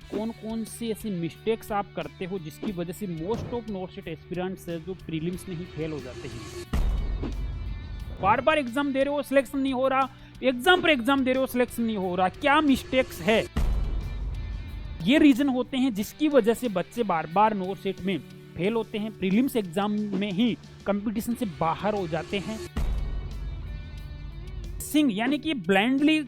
कौन कौन सी ऐसी मिस्टेक्स आप करते हो जिसकी वजह से मोस्ट ऑफ नॉर्थ एस्पिरेंट्स है जो प्रीलिम्स में ही फेल हो जाते हैं। बार बार एग्जाम दे रहे हो, सिलेक्शन नहीं हो रहा, एग्जाम पर एग्जाम दे रहे हो, सिलेक्शन नहीं हो रहा, क्या मिस्टेक्स है? ये रीजन होते हैं जिसकी वजह से बच्चे बार बार नॉर्थ सेट में फेल होते हैं, प्रीलिम्स एग्जाम में ही कंपटीशन से बाहर हो जाते हैं। सिंग यानी कि ब्लाइंडली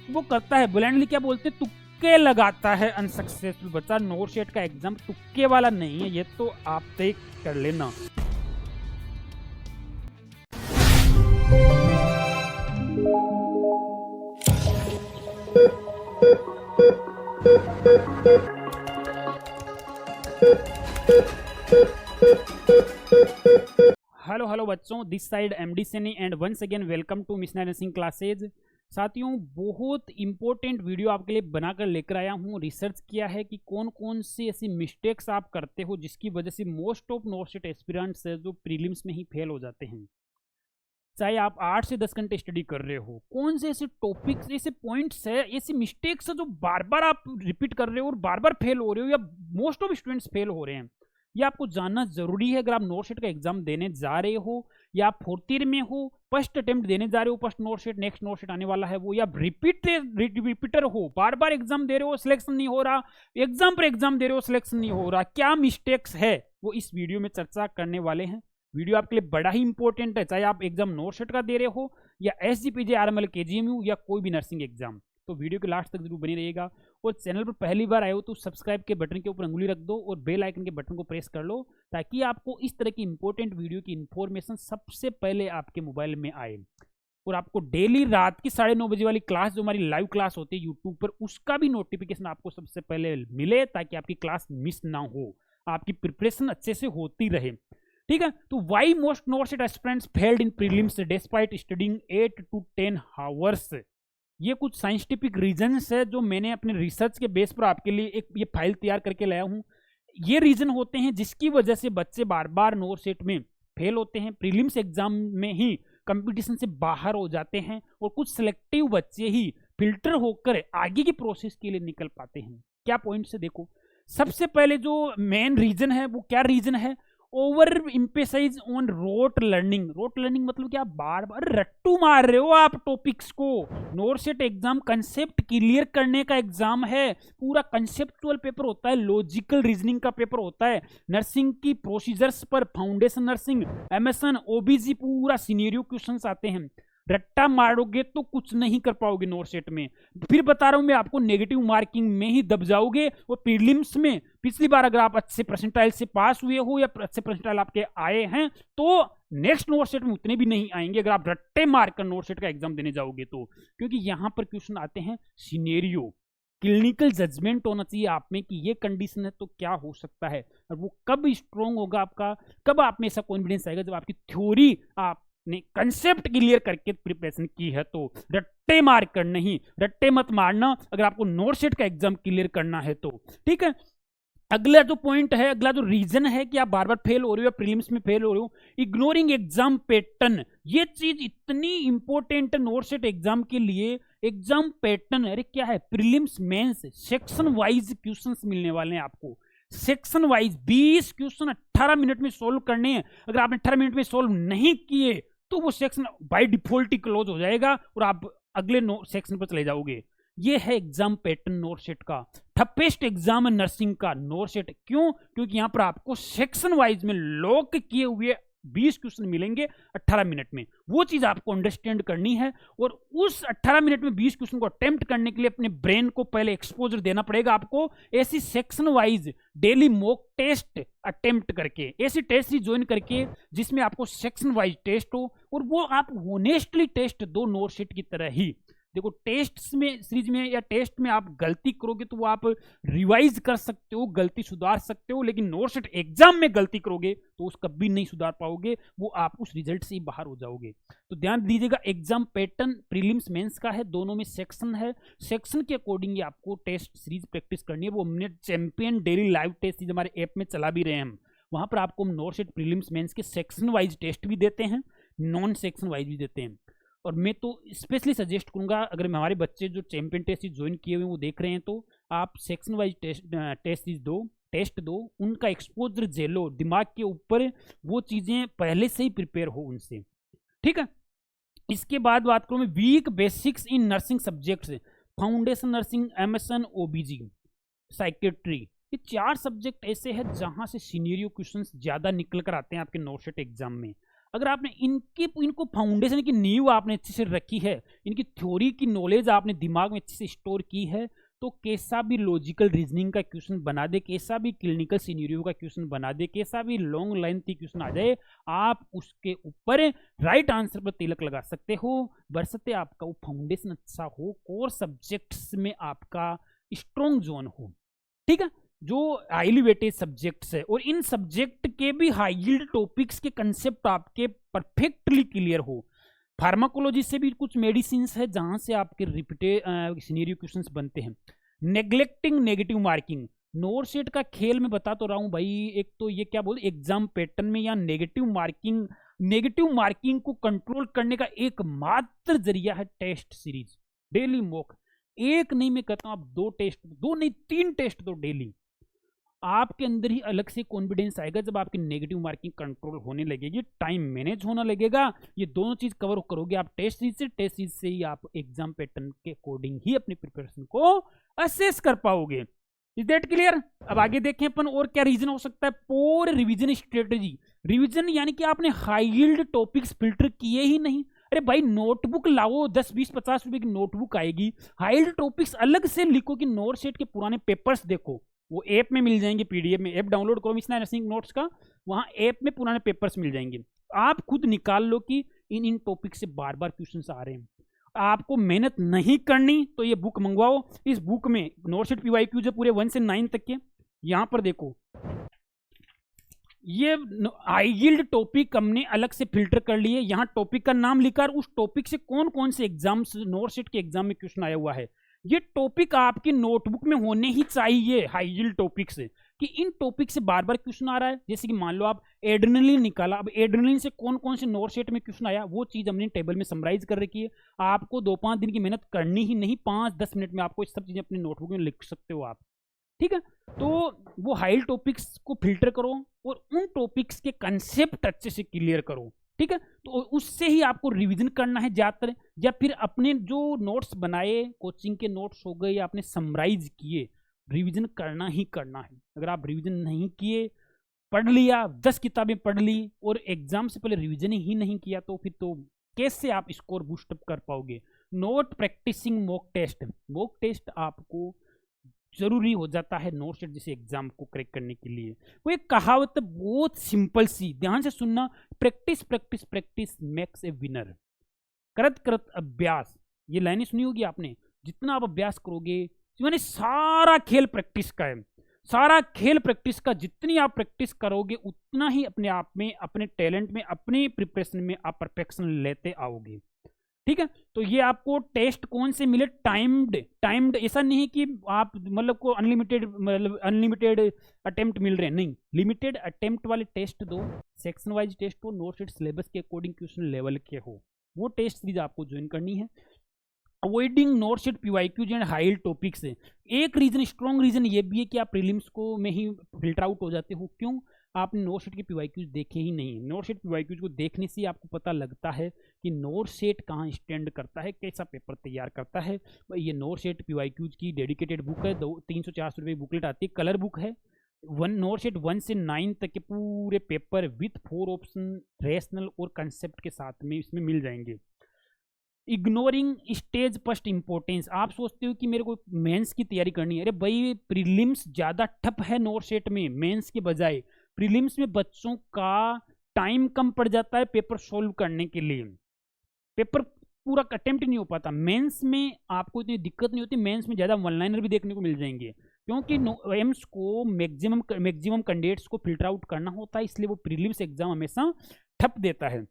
वो करता है, ब्लाइंडली क्या बोलते हैं, तुक्के लगाता है अनसक्सेसफुल बच्चा। नॉर्थ सेट का एग्जाम तुक्के वाला नहीं है, ये तो आप तय कर लेना। हेलो बच्चों, this side MD Sunny and once again welcome to missionary nursing classes. साथियों, बहुत इंपॉर्टेंट वीडियो आपके लिए बनाकर लेकर आया हूँ। रिसर्च किया है कि कौन कौन सी ऐसी मिस्टेक्स आप करते हो जिसकी वजह से most of north set aspirants जो प्रीलिम्स में ही फेल हो जाते हैं। चाहे आप 8 से 10 घंटे स्टडी कर रहे हो, कौन से ऐसे टॉपिक्स, ऐसे पॉइंट्स है, ऐसी मिस्टेक्स है जो बार बार आप रिपीट कर रहे हो और बार बार फेल हो रहे हो या मोस्ट ऑफ स्टूडेंट्स फेल हो रहे हैं, ये आपको जानना जरूरी है। अगर आप नॉर्थ सेट का एग्जाम देने जा रहे हो या आप 4th ईयर में हो, फर्स्ट अटेम्प्ट देने जा रहे हो, first north set, next north set आने वाला है वो, या रिपीटर हो, बार बार एग्जाम दे रहे हो, सिलेक्शन नहीं हो रहा, एग्जाम पर एग्जाम दे रहे हो, सिलेक्शन नहीं हो रहा, क्या मिस्टेक्स है वो इस वीडियो में चर्चा करने वाले हैं। वीडियो आपके लिए बड़ा ही इंपॉर्टेंट है, चाहे आप एग्जाम नॉर्थ सेट का दे रहे हो या SGPJ RML KGMU या कोई भी नर्सिंग एग्जाम। तो वीडियो के लास्ट तक जरूर बनी रहिएगा और चैनल पर पहली बार आए हो तो सब्सक्राइब के बटन के ऊपर अंगुली रख दो और बेल आइकन के बटन को प्रेस कर लो ताकि आपको इस तरह की इंपॉर्टेंट वीडियो की इंफॉर्मेशन सबसे पहले आपके मोबाइल में आए। और आपको डेली रात की 9:30 बजे वाली क्लास जो हमारी लाइव क्लास होती है यूट्यूब पर, उसका भी नोटिफिकेशन आपको सबसे पहले मिले ताकि आपकी क्लास मिस ना हो, आपकी प्रिपरेशन अच्छे से होती रहे। ठीक है, तो why most north set aspirants failed in prelims despite studying 8 to 10 hours. ये कुछ साइंटिफिक रीजंस है जो मैंने अपने रिसर्च के बेस पर आपके लिए एक ये फाइल तैयार करके लाया हूं। ये रीजन होते हैं जिसकी वजह से बच्चे बार बार नॉर्थ सेट में फेल होते हैं, प्रीलिम्स एग्जाम में ही कंपटीशन से बाहर हो जाते हैं और कुछ सिलेक्टिव बच्चे ही फिल्टर होकर आगे की प्रोसेस के लिए निकल पाते हैं। क्या पॉइंट से देखो, सबसे पहले जो मेन रीजन है वो क्या रीजन है, over emphasis on rote learning. Rote learning मतलब क्या, बार बार रट्टू मार रहे हो आप टॉपिक्स को। North set exam concept clear करने का एग्जाम है, पूरा कंसेप्चुअल पेपर होता है, लॉजिकल रीजनिंग का पेपर होता है, नर्सिंग की प्रोसीजर्स पर, फाउंडेशन नर्सिंग, MSN OBG पूरा सिनेरियो क्वेश्चंस आते हैं। रट्टा मारोगे तो कुछ नहीं कर पाओगे नॉर्थ सेट में। फिर बता रहा हूं मैं आपको, नेगेटिव मार्किंग में ही दब जाओगे और प्रीलिम्स में पिछली बार अगर आप अच्छे परसेंटाइल से पास हुए हो या अच्छे परसेंटाइल आपके आए हैं तो नेक्स्ट नॉर्थ सेट में उतने भी नहीं आएंगे अगर आप रट्टे मारकर नॉर्थ सेट का एग्जाम देने जाओगे तो। क्योंकि यहां पर क्वेश्चन आते हैं सिनेरियो, क्लिनिकल जजमेंट होना चाहिए आप में कि ये कंडीशन है तो क्या हो सकता है, और वो कब स्ट्रॉन्ग होगा आपका, कब आप में ऐसा कॉन्फिडेंस आएगा जब आपकी थ्योरी आपने कंसेप्ट क्लियर करके प्रिपरेशन की है। तो रट्टे मार कर नहीं, रट्टे मत मारना अगर आपको नॉर्थ सेट का एग्जाम क्लियर करना है तो। ठीक है, अगला जो पॉइंट है, अगला जो रीजन है कि आप बार बार फेल हो रहे हो या प्रीलिम्स में फेल हो रहे हो, इग्नोरिंग एग्जाम पैटर्न। ये चीज इतनी इंपॉर्टेंट है नॉर्थ सेट एग्जाम के लिए। एग्जाम पैटर्न, अरे क्या है, prelims mains section wise questions मिलने वाले हैं आपको। सेक्शन वाइज 20 क्वेश्चन 18 मिनट में सोल्व करने हैं। अगर आपने 18 मिनट में सोल्व नहीं किए तो वो section by default he close हो जाएगा और आप अगले सेक्शन पर चले जाओगे। ये है एग्जाम पैटर्न नॉर्थ सेट का। ठपेस्ट एग्जाम है नर्सिंग का नॉर्थ सेट। क्यों? क्योंकि यहां पर आपको सेक्शन वाइज में लॉक किए हुए 20 क्वेश्चन मिलेंगे 18 मिनट में। वो चीज आपको अंडरस्टैंड करनी है और उस 18 मिनट में 20 क्वेश्चन को अटेम्प्ट करने के लिए अपने ब्रेन को पहले एक्सपोजर देना पड़ेगा आपको। ऐसी section wise daily mock test attempt करके, ऐसी टेस्ट ही ज्वाइन करके जिसमें आपको सेक्शन वाइज टेस्ट हो और वो आप होनेस्टली टेस्ट दो नॉर्थ सेट की तरह ही। देखो, टेस्ट में, सीरीज में या टेस्ट में आप गलती करोगे तो वो आप रिवाइज कर सकते हो, गलती सुधार सकते हो, लेकिन नॉर्थ सेट एग्जाम में गलती करोगे तो उस कभी नहीं सुधार पाओगे, वो आप उस रिजल्ट से ही बाहर हो जाओगे। तो ध्यान दीजिएगा, एग्जाम पैटर्न प्रीलिम्स मेंस का है, दोनों में सेक्शन है। सेक्शन के अकॉर्डिंग आपको टेस्ट सीरीज प्रैक्टिस करनी है। वो हमने champion daily live test series हमारे ऐप में चला भी रहे हैं हम। वहां पर आपको हम नॉर्थ सेट प्रीलिम्स मेंस के सेक्शन वाइज टेस्ट भी देते हैं, नॉन सेक्शन वाइज भी देते हैं। और मैं तो स्पेशली सजेस्ट करूंगा, अगर हमारे बच्चे जो चैंपियन टेस्ट ज्वाइन किए हुए हैं वो देख रहे हैं तो आप सेक्शन वाइज टेस्ट दो, उनका एक्सपोजर झेलो, दिमाग के ऊपर वो चीजें पहले से ही प्रिपेयर हो उनसे, ठीक है। इसके बाद बात करूं मैं weak basics in nursing subjects, foundation nursing, MSN, OBG, psychiatry, ये 4 सब्जेक्ट ऐसे हैं जहां से सिनेरियो क्वेश्चंस ज्यादा निकल कर आते हैं आपके नोटसेट एग्जाम में। अगर आपने इनको फाउंडेशन की नींव आपने अच्छे से रखी है, इनकी थ्योरी की नॉलेज आपने दिमाग में अच्छे से स्टोर की है, तो कैसा भी लॉजिकल रीजनिंग का क्वेश्चन बना दे, कैसा भी क्लिनिकल सिनेरियो का क्वेश्चन बना दे, कैसा भी लॉन्ग लेंथी क्वेश्चन आ जाए, आप उसके ऊपर राइट आंसर पर तिलक लगा सकते हो, बरसते आपका वो फाउंडेशन अच्छा हो, कोर सब्जेक्ट्स में आपका स्ट्रॉन्ग जोन हो, ठीक है, जो हाईली वेटेज सब्जेक्ट्स है, और इन सब्जेक्ट के भी हाई यील्ड टॉपिक्स के कंसेप्ट आपके परफेक्टली क्लियर हो। फार्माकोलॉजी से भी कुछ मेडिसिन है जहां से आपके रिपीटेड सिनेरियो क्वेश्चंस बनते हैं। नेग्लेक्टिंग नेगेटिव मार्किंग, नोटसेट का खेल में बता तो रहा हूं भाई, एक तो ये क्या बोलते एग्जाम पैटर्न में या नेगेटिव मार्किंग को कंट्रोल करने का एकमात्र जरिया है टेस्ट सीरीज, डेली मॉक। एक नहीं, मैं कहता हूं आप 2 टेस्ट, 2 नहीं 3 टेस्ट दो डेली, आपके अंदर ही अलग से कॉन्फिडेंस आएगा। जब आपकी नेगेटिव मार्किंग कंट्रोल होने लगेगी, टाइम मैनेज होना लगेगा, ये दोनों चीज कवर करोगे आप टेस्ट सीरीज से ही आप एग्जाम पैटर्न के अकॉर्डिंग ही अपनी प्रिपरेशन को असेस कर पाओगे। Is that clear? अब आगे देखें अपन और क्या रीजन हो सकता है। पोर रिवीजन स्ट्रेटेजी, रिवीजन यानी कि आपने हाई यील्ड टॉपिक्स फिल्टर किए ही नहीं। अरे भाई नोटबुक लाओ, 10 20 50 रुपए की नोटबुक आएगी, हाई यील्ड टॉपिक्स अलग से लिखो कि नोटसेट के पुराने पेपर्स देखो, वो ऐप में मिल जाएंगे, पीडीएफ में, ऐप डाउनलोड करो मिशनरी नर्सिंग नोट्स का, वहां ऐप में पुराने पेपर्स मिल जाएंगे। आप खुद निकाल लो कि इन टॉपिक से बार बार क्वेश्चंस आ रहे हैं। आपको मेहनत नहीं करनी तो ये बुक मंगवाओ। इस बुक में नोटसेट पीवाईक्यूज है पूरे 1 से 9 तक के। यहां पर देखो, ये हाई यील्ड टॉपिक हमने अलग से फिल्टर कर लिए, यहां टॉपिक का नाम लिखा और उस टॉपिक से कौन कौन से एग्जाम्स नोटसेट के एग्जाम में क्वेश्चन आया हुआ है। ये टॉपिक आपकी नोटबुक में होने ही चाहिए, हाई यील्ड टॉपिक से, कि इन टॉपिक से बार बार क्वेश्चन आ रहा है। जैसे कि मान लो आप एड्रेनलिन निकाला, अब एड्रेनलिन से कौन कौन से नोटसेट में क्वेश्चन आया, वो चीज हमने टेबल में समराइज कर रखी है। आपको 2-5 दिन की मेहनत करनी ही नहीं, 5-10 मिनट में आपको इस सब चीजें अपनी नोटबुक में लिख सकते हो आप, ठीक है। तो वो हाई टॉपिक्स को फिल्टर करो और उन टॉपिक्स के कंसेप्ट अच्छे से क्लियर करो, ठीक है। तो उससे ही आपको रिवीजन करना है ज्यादातर, या फिर अपने जो नोट्स बनाए, कोचिंग के नोट्स हो गए या आपने समराइज किए, रिवीजन करना ही करना है। अगर आप रिवीजन नहीं किए, पढ़ लिया, 10 किताबें पढ़ ली और एग्जाम से पहले रिवीजन ही नहीं किया, तो फिर तो कैसे आप स्कोर बूस्टअप कर पाओगे। नोट प्रैक्टिसिंग मॉक टेस्ट आपको जरूरी हो जाता है नोटसेट जैसे एग्जाम को क्रैक करने के लिए। वो एक कहावत है बहुत सिंपल सी, ध्यान से सुनना, practice practice practice makes a winner. करत करत अभ्यास, ये लाइनें सुनी होगी आपने, जितना आप अभ्यास करोगे, मैंने सारा खेल प्रैक्टिस का है, सारा खेल प्रैक्टिस का, जितनी आप प्रैक्टिस करोगे उतना ही अपने आप में, अपने टैलेंट में, अपनी प्रिपरेशन में आप परफेक्शन लेते आओगे, ठीक है। तो ये आपको टेस्ट कौन से मिले, टाइम्ड ऐसा नहीं है कि आप मतलब को अनलिमिटेड अटेम्प्ट मिल रहे हैं, नहीं, लिमिटेड अटेम्प्ट वाले टेस्ट दो, सेक्शन वाइज टेस्ट हो, नोटसेट सिलेबस के अकॉर्डिंग क्वेश्चन लेवल के हो, वो टेस्ट सीरीज आपको ज्वाइन करनी है। अवॉइडिंग नोटसेट पीवाईक्यूज एंड हाई टॉपिक्स है। एक रीजन, स्ट्रॉन्ग रीजन ये भी है कि आप प्रीलिम्स को में ही फिल्टर आउट हो जाते हो। क्यों? आपने नोटसेट के पीवाईक्यूज देखे ही नहीं। नोटसेट पीवाईक्यूज को देखने से आपको पता लगता है कि नोटसेट कहाँ स्टैंड करता है, कैसा पेपर तैयार करता है। ये नोटसेट पीवाईक्यूज की डेडिकेटेड बुक है, 300-400 रुपये बुकलेट आती है, कलर बुक है। नोटसेट 1 से 9 तक के पूरे पेपर विथ 4 ऑप्शन, रेशनल और कंसेप्ट के साथ में इसमें मिल जाएंगे। इग्नोरिंग स्टेज फर्स्ट इंपॉर्टेंस, आप सोचते हो कि मेरे को मेंस की तैयारी करनी है, अरे भाई प्रीलिम्स ज़्यादा टफ है नोटसेट में मेंस के बजाय। प्रीलिम्स में बच्चों का टाइम कम पड़ जाता है पेपर सोल्व करने के लिए, पेपर पूरा अटेम्प्ट नहीं हो पाता। मेंस में आपको इतनी दिक्कत नहीं होती, मेंस में ज़्यादा वन लाइनर भी देखने को मिल जाएंगे, क्योंकि एम्स को मैक्सिमम कैंडिडेट्स को फिल्टर आउट करना होता है, इसलिए वो प्रीलिम्स एग्जाम हमेशा ठप देता है,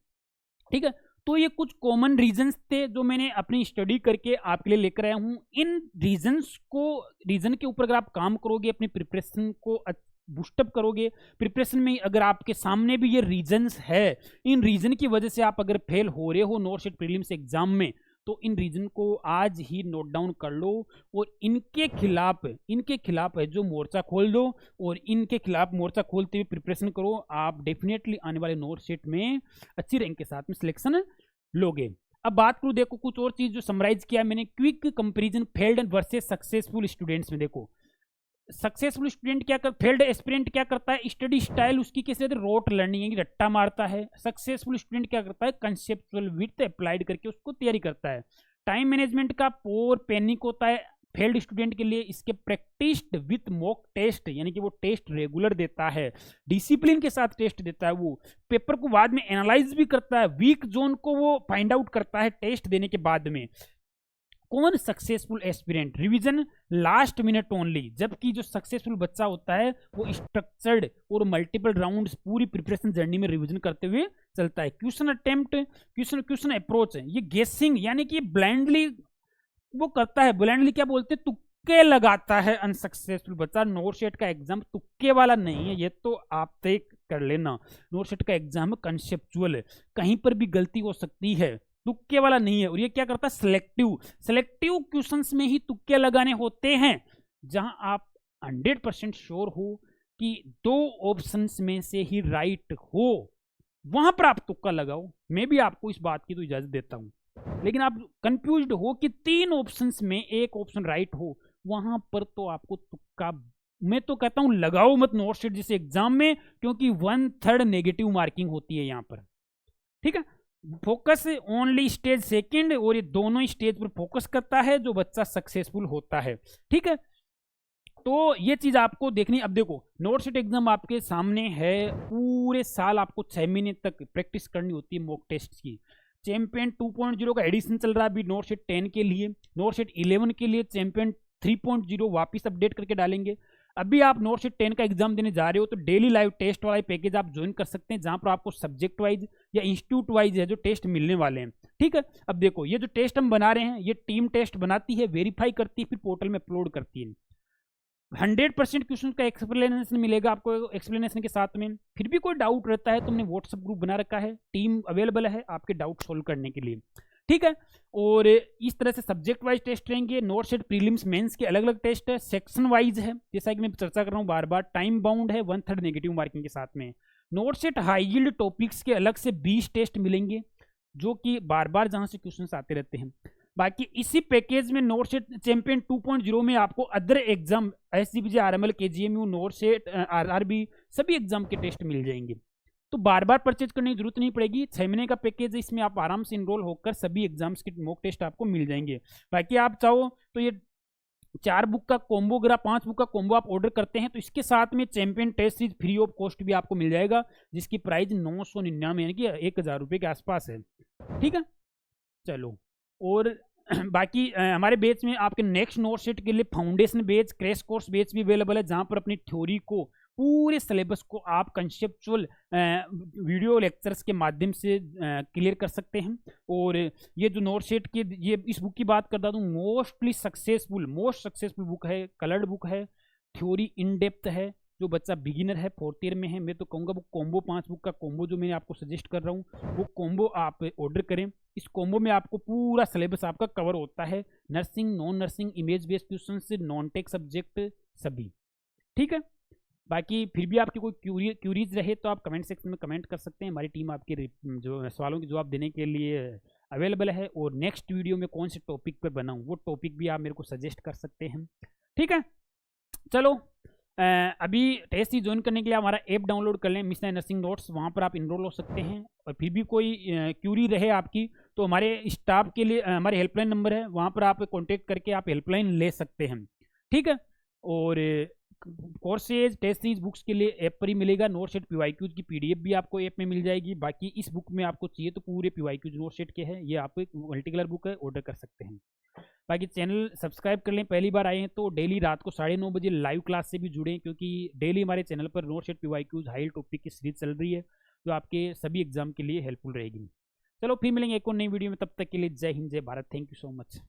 ठीक है। तो ये कुछ कॉमन रीजंस थे जो मैंने अपनी स्टडी करके आपके लिए लेकर आया हूँ। इन रीजन के ऊपर अगर आप काम करोगे, अपनी प्रिपरेशन को बूस्टअप करोगे, प्रिपरेशन में अगर आपके सामने भी ये रीजंस है, इन रीजन की वजह से आप अगर फेल हो रहे हो नोटसेट प्रीलिम्स एग्जाम में, तो इन रीजन को आज ही नोट डाउन कर लो और इनके खिलाफ है जो मोर्चा खोल दो और इनके खिलाफ मोर्चा खोलते हुए प्रिपरेशन करो। आप डेफिनेटली आने वाले नोट सेट में अच्छी रैंक के साथ में सिलेक्शन लोगे। अब बात करूं, देखो कुछ और चीज जो समराइज किया मैंने, quick comparison failed versus successful students में। देखो सक्सेसफुल स्टूडेंट क्या कर, फेल्ड एस्पिरेंट क्या करता है, स्टडी स्टाइल उसकी कैसे रहती है, रोट लर्निंग है, रट्टा मारता है। सक्सेसफुल स्टूडेंट क्या करता है, कंसेप्चुअल विथ अप्लाइड करके उसको तैयारी करता है। टाइम मैनेजमेंट का पोर पैनिक होता है फेल्ड स्टूडेंट के लिए। इसके प्रैक्टिस्ड विथ मॉक टेस्ट, यानी कि वो टेस्ट रेगुलर देता है, डिसिप्लिन के साथ टेस्ट देता है, वो पेपर को बाद में एनालाइज भी करता है, वीक जोन को वो फाइंड आउट करता है टेस्ट देने के बाद में। कौन successful aspirant, revision last minute only, जबकि जो सक्सेसफुल बच्चा होता है वो स्ट्रक्चर्ड और मल्टीपल राउंड्स पूरी प्रिपरेशन जर्नी में रिवीजन करते हुए चलता है। क्वेश्चन अटेम्प्ट, क्वेश्चन अप्रोच है, ये गेसिंग यानी कि ब्लाइंडली वो करता है, ब्लाइंडली क्या बोलते हैं, तुक्के लगाता है अनसक्सेसफुल बच्चा। नोट सेट का एग्जाम तुक्के वाला नहीं है, ये तो आप तय कर लेना। नोट सेट का एग्जाम कंसेप्चुअल है, कहीं पर भी गलती हो सकती है, तुक्के वाला नहीं है। और ये क्या करता है, सिलेक्टिव क्वेश्चंस में ही तुक्के लगाने होते हैं, जहां आप 100% श्योर हो कि 2 ऑप्शंस में से ही राइट हो, वहां पर आप तुक्का लगाओ। मैं भी आपको इस बात की तो इजाजत देता हूं, लेकिन आप कंफ्यूज्ड हो कि 3 ऑप्शंस में एक ऑप्शन राइट हो, वहां पर तो आपको तुक्का, मैं तो कहता हूं लगाओ मत नोट सेट जैसे एग्जाम में, क्योंकि 1/3 नेगेटिव मार्किंग होती है यहां पर। ठीक है, फोकस ओनली स्टेज सेकंड, और ये दोनों स्टेज पर फोकस करता है जो बच्चा सक्सेसफुल होता है। ठीक है, तो ये चीज आपको देखनी। अब देखो नोट सेट एग्जाम आपके सामने है, पूरे साल आपको 6 महीने तक प्रैक्टिस करनी होती है मॉक टेस्ट की। चैंपियन 2.0 का एडिशन चल रहा है अभी नोट सेट 10 के लिए, नोट सेट 11 के लिए चैंपियन 3.0 वापस अपडेट करके डालेंगे। अभी आप नोट सेट 10 का एग्जाम देने जा रहे हो तो डेली लाइव टेस्ट वाला पैकेज आप ज्वाइन कर सकते हैं, जहां पर आपको सब्जेक्ट वाइज या इंस्टीट्यूट वाइज है जो टेस्ट मिलने वाले हैं। ठीक है, अब देखो ये जो टेस्ट हम बना रहे हैं, ये टीम टेस्ट बनाती है, वेरीफाई करती है, फिर पोर्टल में अपलोड करती है। 100% क्वेश्चन का एक्सप्लेनेशन मिलेगा आपको एक्सप्लेनेशन के साथ में। फिर भी कोई डाउट रहता है तो हमने व्हाट्सएप ग्रुप बना रखा है, टीम अवेलेबल है आपके डाउट सोल्व करने के लिए। ठीक है, और इस तरह से सब्जेक्ट वाइज टेस्ट रहेंगे। नोट सेट प्रीलिम्स मेंस के अलग अलग टेस्ट है, सेक्शन वाइज है, जैसा कि मैं चर्चा कर रहा हूँ बार बार, टाइम बाउंड है, 1/3 नेगेटिव मार्किंग के साथ में। Not set high yield topics के अलग से 20 टेस्ट मिलेंगे, जो कि बार बार जहां से क्वेश्चन आते रहते हैं। बाकी इसी पैकेज में नोट सेट चैंपियन 2.0 में आपको other exam SGPC RML KGMU not set RRB सभी एग्जाम के टेस्ट मिल जाएंगे, तो बार बार परचेज करने की जरूरत नहीं पड़ेगी। 6 महीने का पैकेज है, इसमें आप आराम से इनरोल होकर सभी एग्जाम्स के मॉक टेस्ट आपको मिल जाएंगे। बाकी आप चाहो तो ये 4 बुक का कॉम्बो, अगर 5 बुक का कॉम्बो आप ऑर्डर करते हैं तो इसके साथ में champion test series free of cost भी आपको मिल जाएगा, जिसकी प्राइस 999 यानी कि 1000 रुपये के आसपास है। ठीक है, चलो, और बाकी हमारे बैच में आपके नेक्स्ट नोट सेट के लिए foundation batch, crash course batch भी अवेलेबल है, जहां पर अपनी थ्योरी को, पूरे सिलेबस को आप कंसेप्चुअल वीडियो लेक्चर्स के माध्यम से क्लियर कर सकते हैं। और ये जो नोट सेट के, ये इस बुक की बात करता हूँ, मोस्ट सक्सेसफुल बुक है, कलर्ड बुक है, थ्योरी इन डेप्थ है। जो बच्चा बिगिनर है, 4th ईयर में है, मैं तो कहूँगा वो कॉम्बो 5 बुक का कॉम्बो जो मैं आपको सजेस्ट कर रहा हूँ, वो कॉम्बो आप ऑर्डर करें। इस कॉम्बो में आपको पूरा सिलेबस आपका कवर होता है, nursing, non nursing, image based question से नॉन टेक सब्जेक्ट सभी। ठीक है, बाकी फिर भी आपकी कोई क्यूरीज रहे तो आप कमेंट सेक्शन में कमेंट कर सकते हैं, हमारी टीम आपके जो सवालों के जवाब देने के लिए अवेलेबल है। और नेक्स्ट वीडियो में कौन से टॉपिक पर बनाऊँ वो टॉपिक भी आप मेरे को सजेस्ट कर सकते हैं। ठीक है, चलो, अभी टेस्ट ही ज्वाइन करने के लिए हमारा ऐप डाउनलोड कर लें, मिशनरी नर्सिंग नोट्स, वहाँ पर आप इनरोल हो सकते हैं। और फिर भी कोई क्यूरी रहे आपकी तो हमारे स्टाफ के लिए हमारे हेल्पलाइन नंबर है, वहाँ पर आप कांटेक्ट करके आप हेल्पलाइन ले सकते हैं। ठीक है, और कोर्सेज टेस्ट सीरीज बुक्स के लिए ऐप पर ही मिलेगा। नोट सेट PYQs की PDF भी आपको ऐप में मिल जाएगी। बाकी इस बुक में आपको चाहिए तो पूरे PYQs नोट सेट के हैं, ये आपको एक मल्टी कलर बुक है, ऑर्डर कर सकते हैं। बाकी चैनल सब्सक्राइब कर लें, पहली बार आए हैं तो डेली रात को 9:30 बजे लाइव क्लास से भी जुड़ें, क्योंकि डेली हमारे चैनल पर not set PYQs high topic की सीरीज चल रही है, जो आपके सभी एग्जाम के लिए हेल्पफुल रहेगी। चलो फिर मिलेंगे एक और नई वीडियो में, तब तक के लिए जय हिंद, जय Bharat, thank you so much.